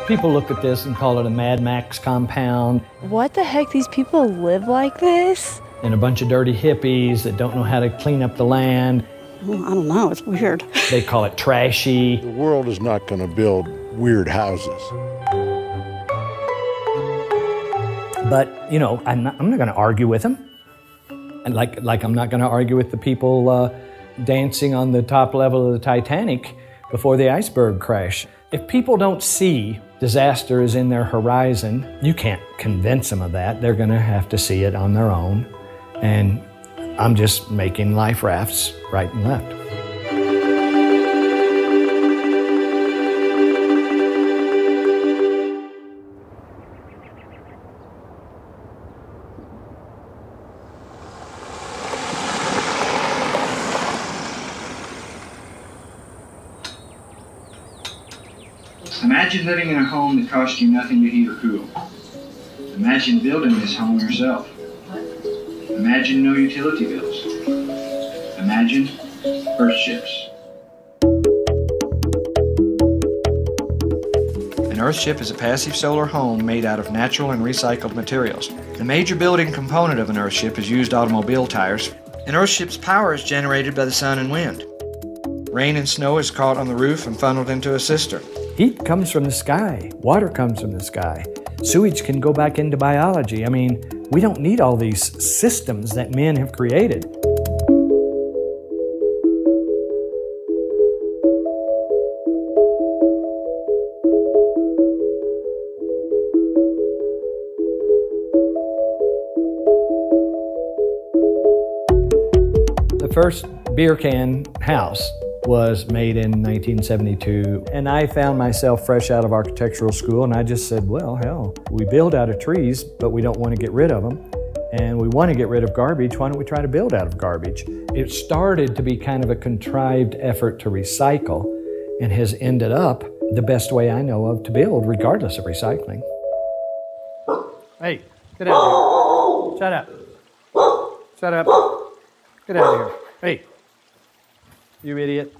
People look at this and call it a Mad Max compound. What the heck? These people live like this? And a bunch of dirty hippies that don't know how to clean up the land. Well, I don't know, it's weird. They call it trashy. The world is not going to build weird houses. But, you know, I'm not going to argue with them. And like I'm not going to argue with the people dancing on the top level of the Titanic before the iceberg crash. If people don't see disaster is in their horizon, you can't convince them of that. They're going to have to see it on their own. And I'm just making life rafts right and left. Imagine living in a home that cost you nothing to heat or cool. Imagine building this home yourself. Imagine no utility bills. Imagine Earthships. An Earthship is a passive solar home made out of natural and recycled materials. The major building component of an Earthship is used automobile tires. An Earthship's power is generated by the sun and wind. Rain and snow is caught on the roof and funneled into a cistern. Heat comes from the sky. Water comes from the sky. Sewage can go back into biology. I mean, we don't need all these systems that men have created. The first beer can house was made in 1972, and I found myself fresh out of architectural school, and I just said, well, hell, we build out of trees, but we don't want to get rid of them, and we want to get rid of garbage. Why don't we try to build out of garbage? It started to be kind of a contrived effort to recycle, and has ended up the best way I know of to build, regardless of recycling. Hey, get out of here. Shut up. Shut up. Get out of here. Hey, you idiot.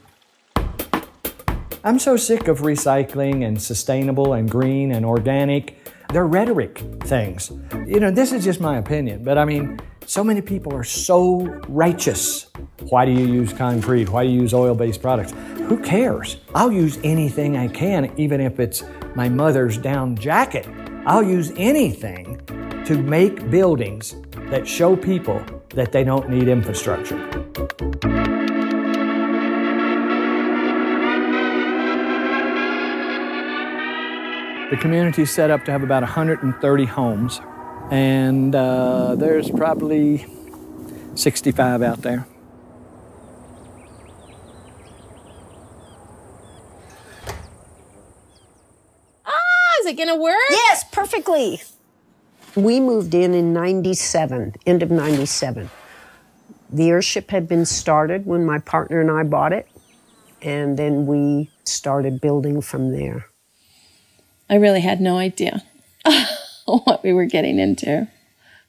I'm so sick of recycling and sustainable and green and organic. They're rhetoric things. You know, this is just my opinion, but I mean, so many people are so righteous. Why do you use concrete? Why do you use oil-based products? Who cares? I'll use anything I can, even if it's my mother's down jacket. I'll use anything to make buildings that show people that they don't need infrastructure. The community is set up to have about 130 homes, and there's probably 65 out there. Is it gonna work? Yes, perfectly. We moved in 97, end of 97. The Earthship had been started when my partner and I bought it, and then we started building from there. I really had no idea what we were getting into.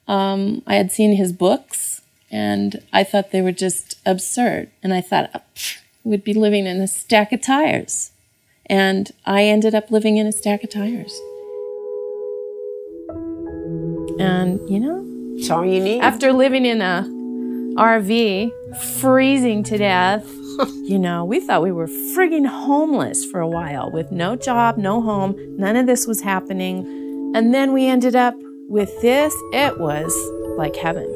I had seen his books, and I thought they were just absurd. And I thought, we'd be living in a stack of tires. And I ended up living in a stack of tires. And, you know, that's all you need. After living in a RV, freezing to death, you know, we thought we were frigging homeless for a while with no job, no home. None of this was happening. And then we ended up with this. It was like heaven.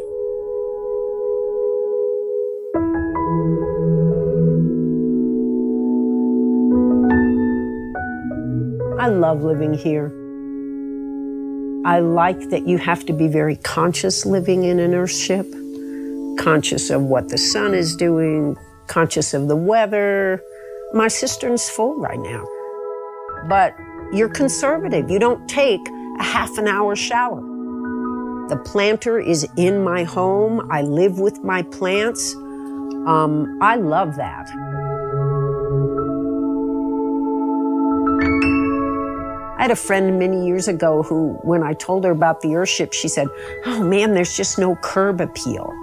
I love living here. I like that you have to be very conscious living in an Earthship, conscious of what the sun is doing, conscious of the weather. My cistern's full right now. But you're conservative. You don't take a half an hour shower. The planter is in my home. I live with my plants. I love that. I had a friend many years ago who, when I told her about the Earthship, she said, oh man, there's just no curb appeal.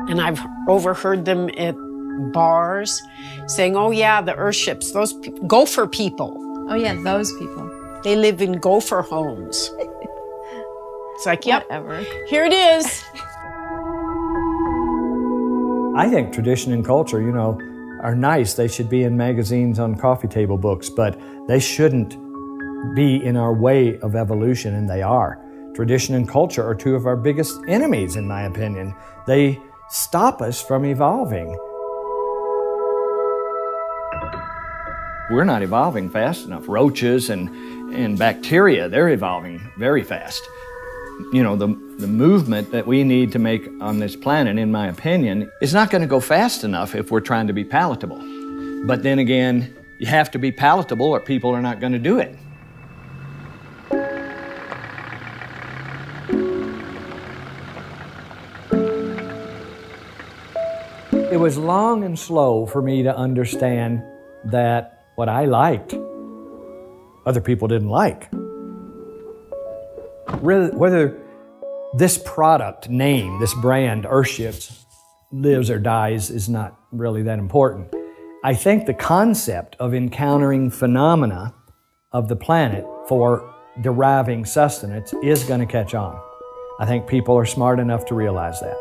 And I've overheard them at bars, saying, oh yeah, the Earthships, those gopher people. Oh yeah, those people. They live in gopher homes. It's like, yep, Whatever. here it is. I think tradition and culture, you know, are nice. They should be in magazines, on coffee table books, but they shouldn't be in our way of evolution, and they are. Tradition and culture are two of our biggest enemies, in my opinion. They stop us from evolving. We're not evolving fast enough. Roaches and bacteria, they're evolving very fast. You know, the movement that we need to make on this planet, in my opinion, is not going to go fast enough if we're trying to be palatable. But then again, you have to be palatable or people are not going to do it. It was long and slow for me to understand that what I liked, other people didn't like. Whether this product name, this brand, Earthships, lives or dies is not really that important. I think the concept of encountering phenomena of the planet for deriving sustenance is going to catch on. I think people are smart enough to realize that.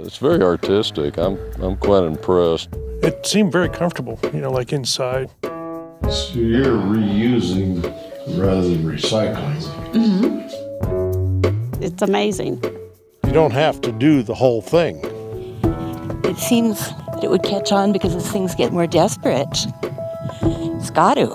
It's very artistic. I'm quite impressed. It seemed very comfortable, you know, like inside. So you're reusing rather than recycling. Mm-hmm. It's amazing. You don't have to do the whole thing. It seems that it would catch on because as things get more desperate, it's got to.